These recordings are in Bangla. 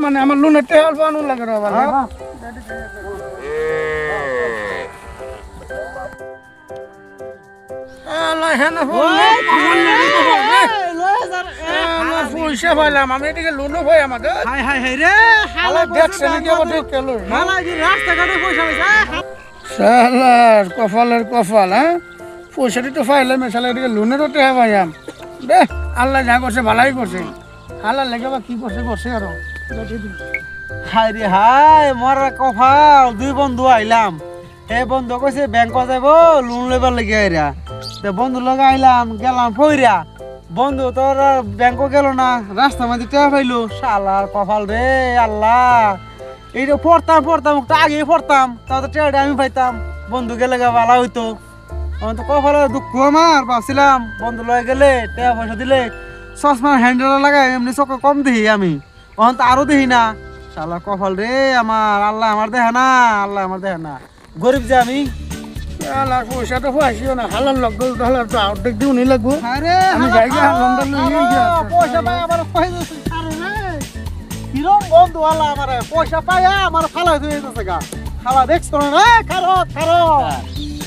মানে আমার লোনের টাকা অল্প আনুন লাগে রে বাবা আল্লাহ হেন পয়সা পাইলাম আমি এদিকে লোনও পাই আমাদের হাই হাই হাই রে হালা দেখছে নাকি আবার দেখতে এলো হালা কি রাস্তাঘাটে পয়সা পাইছে শালার কপালের কপাল হ্যাঁ পয়সাটি তো পাইলাম শালা এদিকে লোনেরও টাকা পাইলাম বে আল্লাহ যা করছে ভালাই করছে হালা লেগে বা কি করছে করছে আরো হাই রে হাই মরা কপাল দুই বন্ধু আইলাম হে বন্ধু কইছে ব্যাংক যাইব লোন লইবার লাগি আইরা তে বন্ধু লগে আইলাম গেলাম ফইরা বন্ধু তোর ব্যাংক গেল না রাস্তা মধ্যে টাকা পাইলো শালার কপাল রে আল্লাহ এইটা পড়তাম একটু আগে পড়তাম তাও তো টাকাটা আমি পাইতাম বন্ধু গেলে ভালো হইতো আমার তো কপালে দুঃখ আমার ভাবছিলাম বন্ধু লয়ে গেলে টাকা পয়সা দিলে চশমার হ্যান্ডেল লাগাই এমনি চোখে কম দেখি আমি তখন তো আরো দেখি না শালা কপাল রে আমার আল্লাহ আমার দেখে না আল্লাহ আমার দেখে না গরিব যে আমি শালার পয়সা তো পাইছিও না হালার লগ হালার তো অর্ধেক দিও নি লাগবো আরে আমি জায়গা লন্ডন লইয়ে গিয়া পয়সা পাই আমার পয়সা ছাড়ে রে কিরম বন্ধু আল্লাহ আমার পয়সা পাই আমার ফালাই দিয়ে যাচ্ছে গা খালা দেখছো না খারো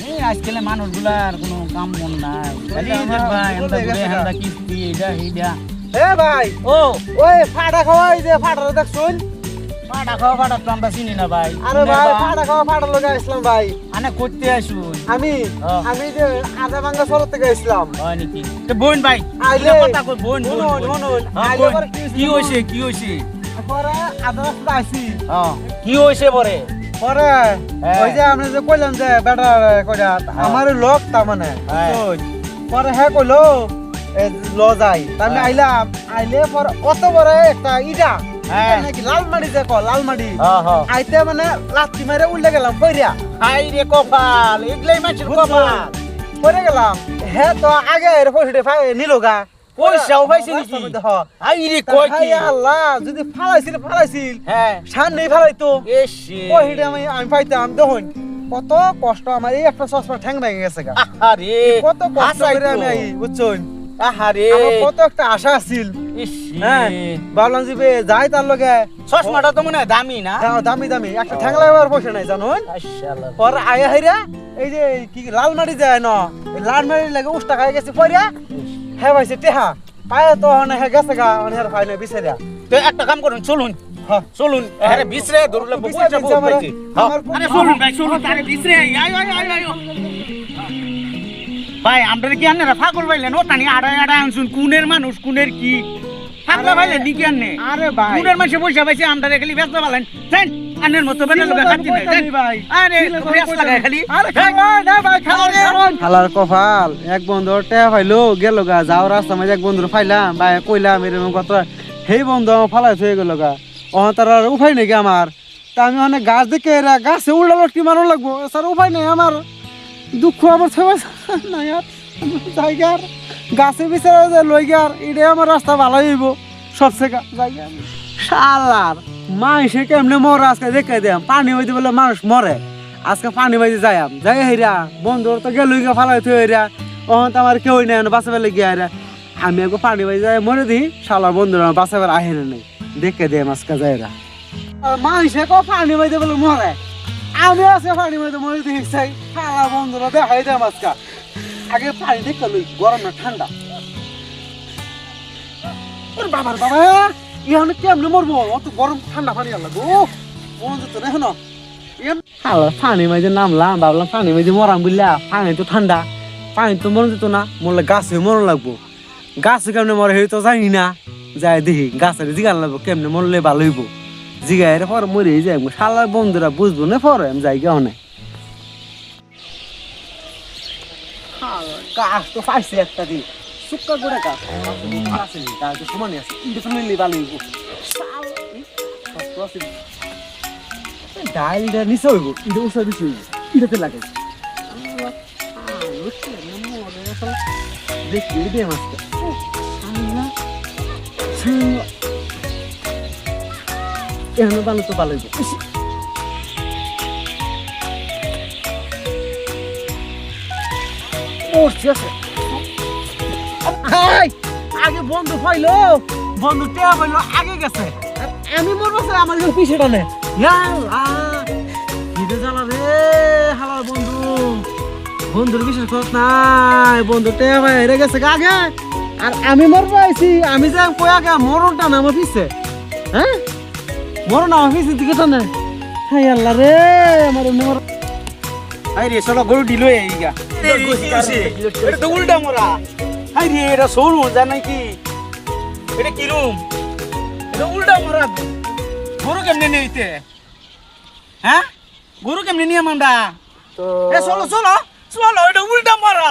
এই আজকাল মানুষগুলার কোনো কাম মন নাই খালি যে ভাই আমরা ঘুরে হান্দা কিস্তি এটা এইটা এ ভাই ও ওই ফাটা খাওয়াই যে ফাটা দেখছুন পাটা খাওয়া পাটা তো আমরা চিনি না ভাই আরে ভাই ফাটা খাওয়া ফাটা লগে আসলাম ভাই আনে করতে আসুন আমি আমি যে আধা ভাঙ্গা সরত থেকে আসলাম হয় নাকি তো বোন ভাই আইলে কথা কই বোন শুনুন আইলে কি হইছে পরে আধা রাস্তা আইছি কি হইছে পরে পরে ওই যে আপনি যে কইলাম যে বেটা কইরা আমার লোক তার মানে পরে হ্যাঁ কইলো ল যাই তাহলে আইলাম আইলে পর অত বড় একটা ইটা নাকি লালমাটি যে লালমাটি আইতে মানে লাত্তি মারে উল্লে গেলাম কইরা হাই রে কপাল এগলাই মাছের কপাল পরে গেলাম হ্যাঁ তো আগে এর পয়সা নিলোগা পয়সাও পাইছে নাকি আই রে কই কি আল্লাহ যদি ফালাইছিল হ্যাঁ সামনে ফালাইতো এসে পয়সাটা আমি পাইতাম দেখুন কত কষ্ট আমার এই একটা চশমা ঠ্যাং ভেঙে গেছে গা আরে কত কষ্ট করে আমি আই বুঝছুন আহারে আমার কত একটা আশা আছিল হ্যাঁ ভাবলাম যে যাই তার লগে চশমাটা তো মনে হয় দামি না হ্যাঁ দামি একটা ঠ্যাং লাগাবার পয়সা নাই জানুন পর আয়া হাইরা এই যে কি লালমাটি যায় না লালমাটি লাগে উষ্টা খাই গেছে পড়িয়া হ্যাঁ ভাইছে টেহা পায়ে তো হ্যাঁ গেছে গা হ্যাঁ ভাই না বিচারিয়া তো একটা কাম করুন চলুন চলুন আরে বিছরে দরুলে পয়সা বহুত পাইছি আরে চলুন ভাই চলুন আরে বিছরে আয় ভাই আমরা কি আনরা পাগল ভাইলেন ও টানি আড়া আনছুন কুনের মানুষ কুনের কি পাগলা ভাইলেন নি কি আননে আরে ভাই কুনের মানুষ পয়সা পাইছে আমরা খালি ব্যস্ত ভালেন জান আন্নের মতো বেটা লোক খাচ্ছি না জান ভাই আরে ব্যস্ত লাগায় খালি আরে না ভাই খালার কপাল এক বন্ধুর টেহা পাইলো গেল গা যাও রাস্তা মাঝে এক বন্ধুর পাইলাম ভাই কইলাম এরকম কথা সেই বন্ধু আমার ফালাই হয়ে গেল গা তার আর উপায় নেই আমার তা আমি অনেক গাছ দেখে এরা গাছে উল্টা লটকি মারো লাগবো স্যার উপায় নেই আমার দুঃখ আমার নাই আর জায়গার গাছে বিচারে লই গার এটাই আমার রাস্তা ভালো হইব সবচেয়ে জায়গা শালার মানুষে কেমনে মরে আজকে দেখে দিলাম পানি হইতে বলে মানুষ মরে আজকে পানি বাইতে যাইম যাই হেরা বন্ধুর তো গেল ফালাই থই হেরা ওহন তো আমার কেউ নেই বাঁচাবার লেগে হেরা আমি একবার পানি বাইতে যাই মরে দিই শালার বন্ধুরা বাঁচাবার আহেরে নেই দেখে দেয় মাছকা যাইরা মানুষে কো পানি বাইতে বলে মরে আমি আছে পানি বাইতে মরে দিই চাই শালা বন্ধুরা দেখাই দেয় মাছকা আগে পানি দেখতে লই গরম না ঠান্ডা ওর বাবার বাবা ইহানে কেমনে মরবো অত গরম ঠান্ডা পানি আল্লাহ গো মন যেত না এখন হালা পানি মাঝে নামলাম ভাবলাম পানি মাঝে মরাম বুঝলা পানি তো ঠান্ডা পানি তো মরন যেত না মরলে গাছে মরন লাগবো গাছে কেমনে মরে হইতো জানি না যাই দেখি গাছের জিগান লাগবো কেমনে মরলে ভালো হইব জিগাই পরে মরে যাই শালার বন্ধুরা বুঝবো না পরে আমি যাই কেউ নাই গাছ তো পাইছে একটা দিন সুক্কা করে গাছ আছে গাছ তো সমানই আছে ইন্ডিপেন্ডেন্টলি ভালো হইব ডাইলটা নিচে হইব এটা উষা দিতে হইব এটাতে লাগে দেখি দে মাছটা এখানে ভালো তো ভালো হইব আগে বন্ধু পাইলো বন্ধু টেয়া পাইলো আগে গেছে আর আমি মরবো স্যার আমার এখানে পিছিয়ে টানে কিরে জ্বালা রে হালার বন্ধু বন্ধুর বিশেষ কথা নাই বন্ধু টেয়া ভাই হেরে গেছে আগে আর আমি মরবো আইছি আমি যে কই আগে মরণটা না আমার পিছে হ্যাঁ মরণ আমার পিছে দিকে টানে হাই আল্লাহ রে আমার মর হাই রে চলো গরু দিলো এইগা এটা তো উল্টা মরা হাই রে এটা সৌর মজা নাকি এটা কিরম এটা উল্টা মরা গরু কেমনে নিতে হ্যাঁ গরু কেমনে নিয়ে আমরা তো চলো চলো চলো এটা উল্টা মরা